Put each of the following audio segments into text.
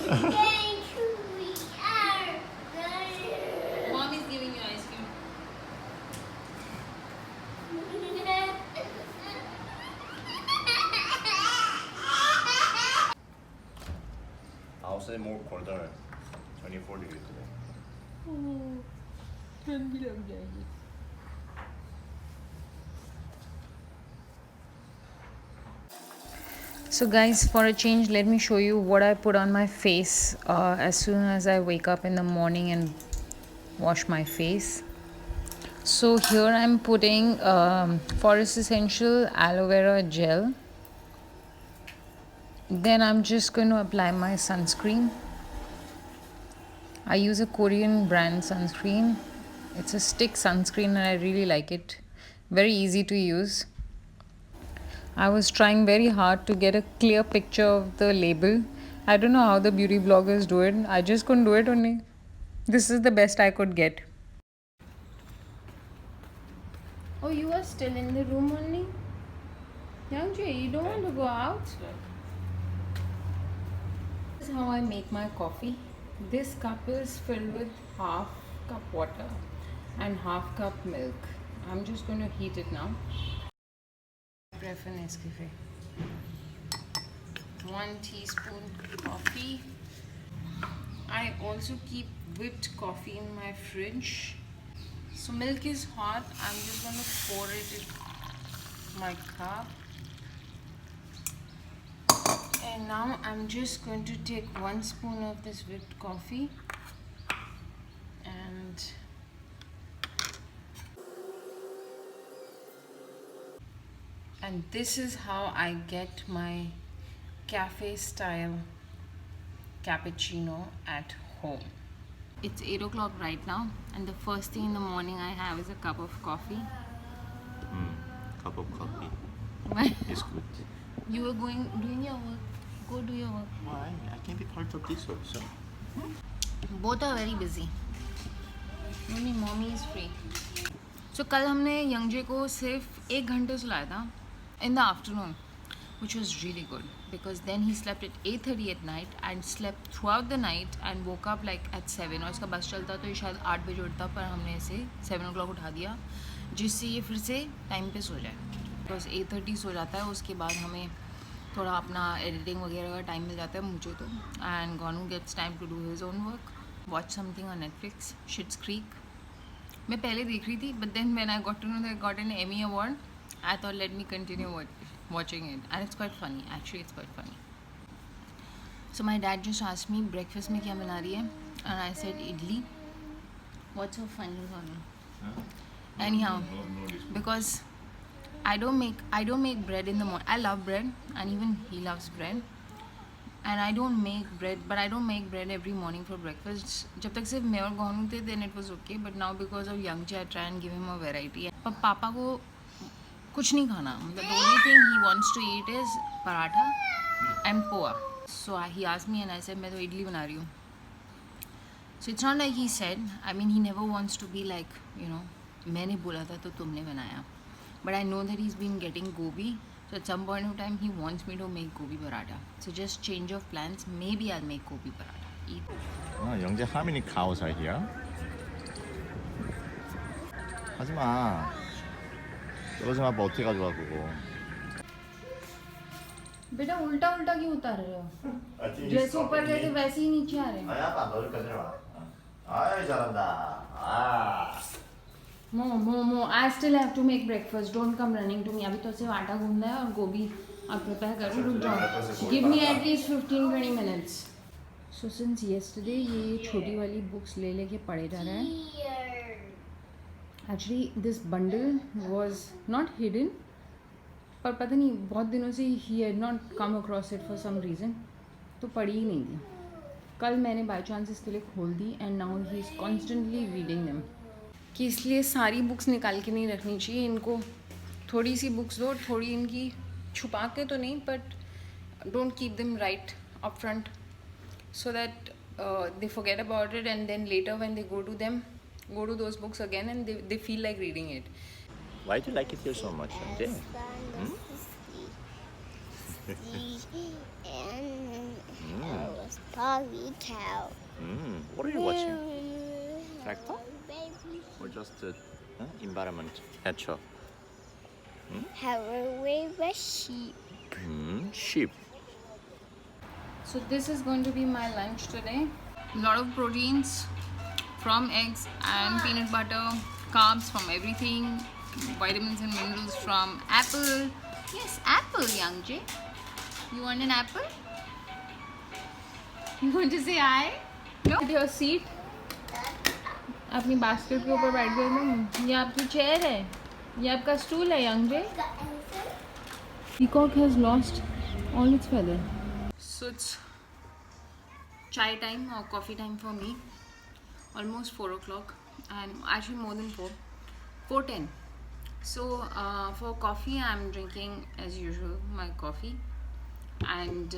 Mom is giving you ice cream. Outside more colder. 24 degrees today. ठंडी लग जाएगी. So guys, for a change, let me show you what I put on my face as soon as I wake up in the morning and wash my face. So here I'm putting Forest Essential Aloe Vera Gel. Then I'm just going to apply my sunscreen. I use a Korean brand sunscreen. It's a stick sunscreen and I really like it. Very easy to use. I was trying very hard to get a clear picture of the label. I don't know how the beauty bloggers do it. I just couldn't do it only. This is the best I could get. Oh, you are still in the room only? Youngjae, you don't want to go out? This is how I make my coffee. This cup is filled with half cup water and half cup milk. I'm just going to heat it now. I prefer Nescafe. 1 teaspoon coffee. I also keep whipped coffee in my fridge. So milk is hot. I'm just going to pour it in my cup. And now I'm just going to take 1 spoon of this whipped coffee and this is how I get my cafe style cappuccino at home. It's 8 o'clock right now, and the first thing in the morning I have is a cup of coffee. Cup of coffee. Why? It's good. You were doing your work. Go do your work. Why? I can be part of this also. Both are very busy. Only mommy is free. So कल हमने यंगजे को सिर्फ 1 घंटे सुलाया था in the afternoon, which was really good because then he slept at 8:30 at night and slept throughout the night and woke up like at 7. और इसका बस चलता तो ये शायद 8 बजे उठता, पर हमने इसे 7 o'clock उठा दिया जिससे ये फिर से टाइम पे सो जाए. बिकॉज 8:30 सो जाता है, उसके बाद हमें थोड़ा अपना एडिटिंग वगैरह का टाइम मिल जाता है मुझे तो. And Gonu gets time to do his own work. Watch something on Netflix, Schitt's Creek. मैं पहले देख रही थी, but then when I got to know that got an Emmy award, I thought let me continue watching it, and it's quite funny. Actually, it's quite funny. So my dad just asked me breakfast में क्या बना रही है, and I said idli. What's so funny for me? Anyhow, because I don't make bread in the morning. I love bread, and even he loves bread. And I don't make bread, but I don't make bread every morning for breakfast. जब तक सिर्फ मैं और गोनू थे, then it was okay. But now because of Youngjae, I try and give him a variety. पर पापा को कुछ नहीं खाना, मतलब the only thing he wants to eat is paratha and poha. So he asked me and I said मैं तो इडली बना रही हूँ. So it's not like he said, I mean he never wants to be like, you know, मैंने बोला था तो तुमने बनाया. But I know that he's been getting gobi. So at some point of time he wants me to make gobi paratha. So just change of plans, maybe I'll make gobi paratha. Eat. 영재, how many cows are here? 하지마. 떨어지면 아빠 어떻게 가져가 그거. बेटा उल्टा उल्टा क्यों उतार रहे हो? जैसे ऊपर गए थे वैसे ही नीचे आ रहे हैं. 아니 아빠 너를 가져와. 아이 잘한다. 아. Mo, I still have to make breakfast. Don't come running to me. अभी तो सिर्फ आटा गूंदा है और गोभी आप प्रिपेयर करो. रुक जाओ. Give me at least 15-20 minutes. So since yesterday ये छोटी वाली books ले लेके पढ़े जा रहा है. Actually this bundle was not hidden, पर पता नहीं बहुत दिनों से he had not come across it for some reason, तो पढ़ी ही नहीं थी. कल मैंने बाई चांस इसके लिए खोल दी and now he is constantly reading them. कि इसलिए सारी बुक्स निकाल के नहीं रखनी चाहिए, इनको थोड़ी सी बुक्स दो, थोड़ी इनकी छुपा के तो नहीं, but don't keep them right up front so that they forget about it, and then later when they go to those books again and they feel like reading it. Why do you like it here so much, 영재? Holy cow. What are you watching? Tractor? Baby. Or just environment? Nature? Have a river sheep. Sheep. So this is going to be my lunch today. A lot of proteins from eggs and peanut butter, carbs from everything, vitamins and minerals from apple. Yes, apple, Young Jay. You want an apple? You want to say hi? No? Your seat. अपनी basket के ऊपर बैठ गए तुम. ये आपकी chair है. ये आपका स्टूल है young J. Peacock has lost all its feather. So it's chai time or coffee time for me. Almost 4 o'clock, and actually more than 4. 4:10. So for coffee, I'm drinking as usual my coffee and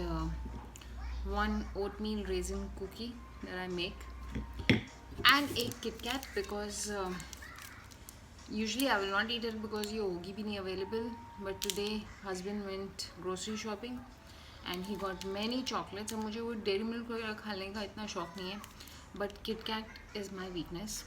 one oatmeal raisin cookie that I make, and a Kit Kat because usually I will not eat it because ये होगी भी नहीं available. But today husband went grocery shopping and he got many chocolates. और मुझे वो dairy milk वगैरह खाने का इतना शौक नहीं है. But Kit Kat is my weakness.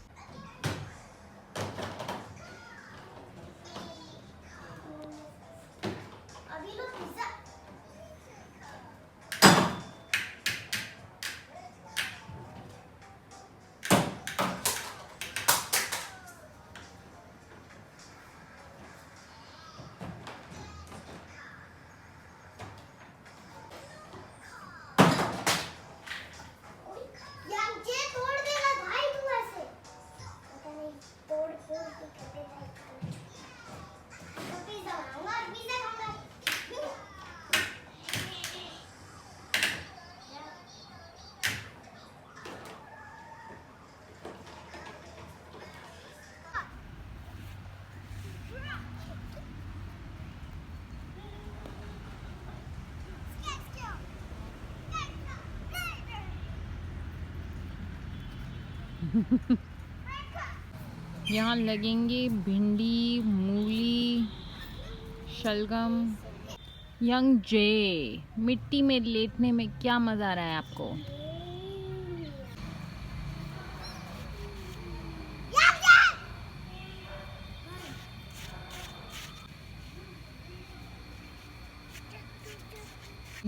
यहाँ लगेंगे भिंडी, मूली, शलगम. यंग जे, मिट्टी में लेटने में क्या मज़ा आ रहा है आपको?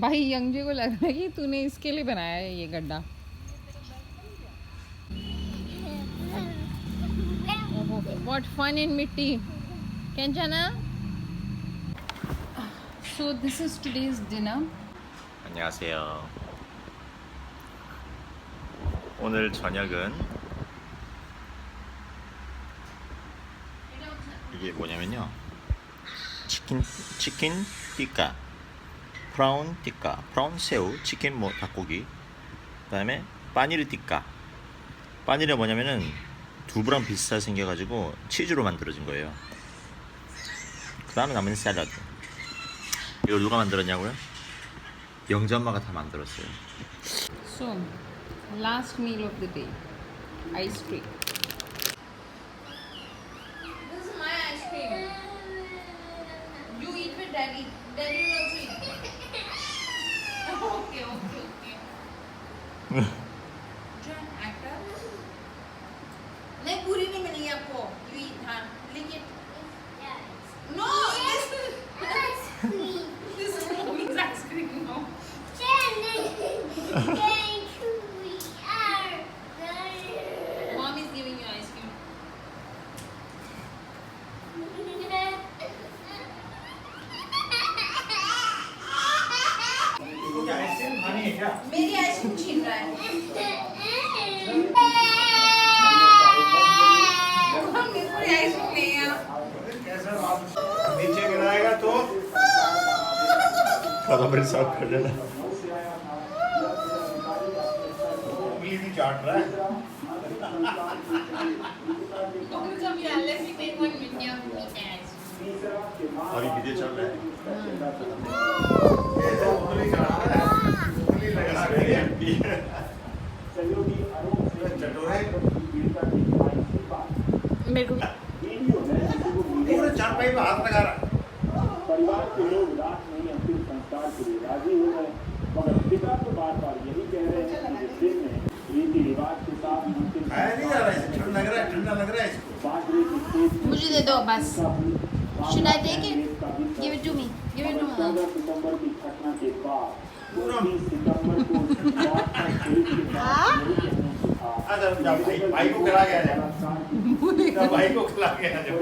भाई यंग जे को लग रहा है कि तूने इसके लिए बनाया है ये गड्ढा. What fun in mitti. Kanchana? So this is today's dinner. 안녕하세요. 오늘 저녁은 이게 뭐냐면요. 치킨 띠까, 프라운 띠까, 프라운 새우, 치킨 뭐 닭고기. 그다음에 파니르 띠까. 파니르가 뭐냐면은 두부랑 비슷하게 생겨가지고 치즈로 만들어진 거예요. 그 다음에 남은 샐러드. 이거 누가 만들었냐고요? 영지 엄마가 다 만들었어요. So, last meal of the day. Ice cream. This is my ice cream. You eat with daddy. Daddy will also eat. Okay. John, actor. नहीं पूरी नहीं मिलेगी आपको. You eat, हाँ. Lick it. No, this is mommy's ice cream. No. Mommy's giving you ice cream. मेरी ice cream छीन रहा है. हमने पूरी आइसक्रीम ले नीचे गिराएगा तो मेरे साथ कर लेना. उंगली भी चाट रहा है. Let me take one video of me guys. और ये वीडियो चल रहा है. उंगली लगा रही है. चटोरे मेरे को पूरे चारपाई पे हाथ लगा रहा. परिवार के लोग रात में अंतिम संस्कार के लिए राजी हो गए, मगर पिता को खाया नहीं जा रहा है, ठंडा लग रहा है इसको। मुझे दे दो बस. Should I take it? Give it to me. Give it to me. भाई को खिला गया जा, भाई को खिला गया जा।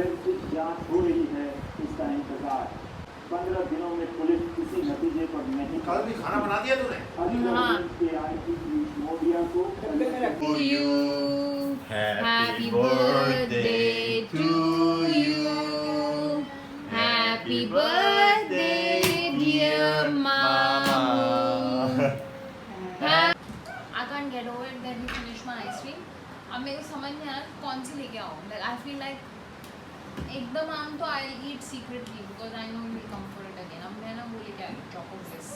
कल भी खाना बना दिया तूने? हाँ. To you. Happy birthday to you. Happy birthday, dear Mamu. I can't get over it that you finished my ice cream. अब मेरे को समझ नहीं आ रहा कौन सी लेके आओ. Like I feel like एकदम आम तो I'll eat secretly because I know you will come for it again. अब मैं ना वो लेके आई Choco Bliss.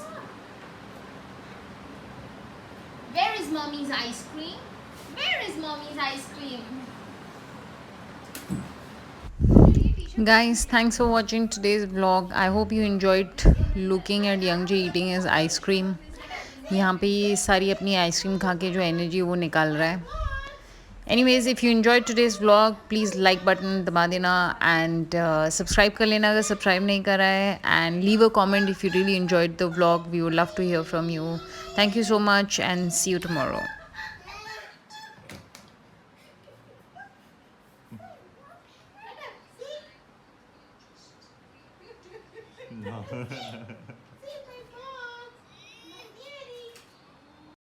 Where is mommy's ice cream? Where is mommy's ice cream? Guys, thanks for watching today's vlog. I hope you enjoyed looking at Youngjae eating his ice cream. यहाँ पे ये सारी अपनी आइसक्रीम खा के जो एनर्जी वो निकाल रहा है. Anyways, if you enjoyed today's vlog, please like button दबा देना and subscribe कर लेना अगर subscribe नहीं करा है, and leave a comment if you really enjoyed the vlog. We would love to hear from you. Thank you so much and see you tomorrow. No.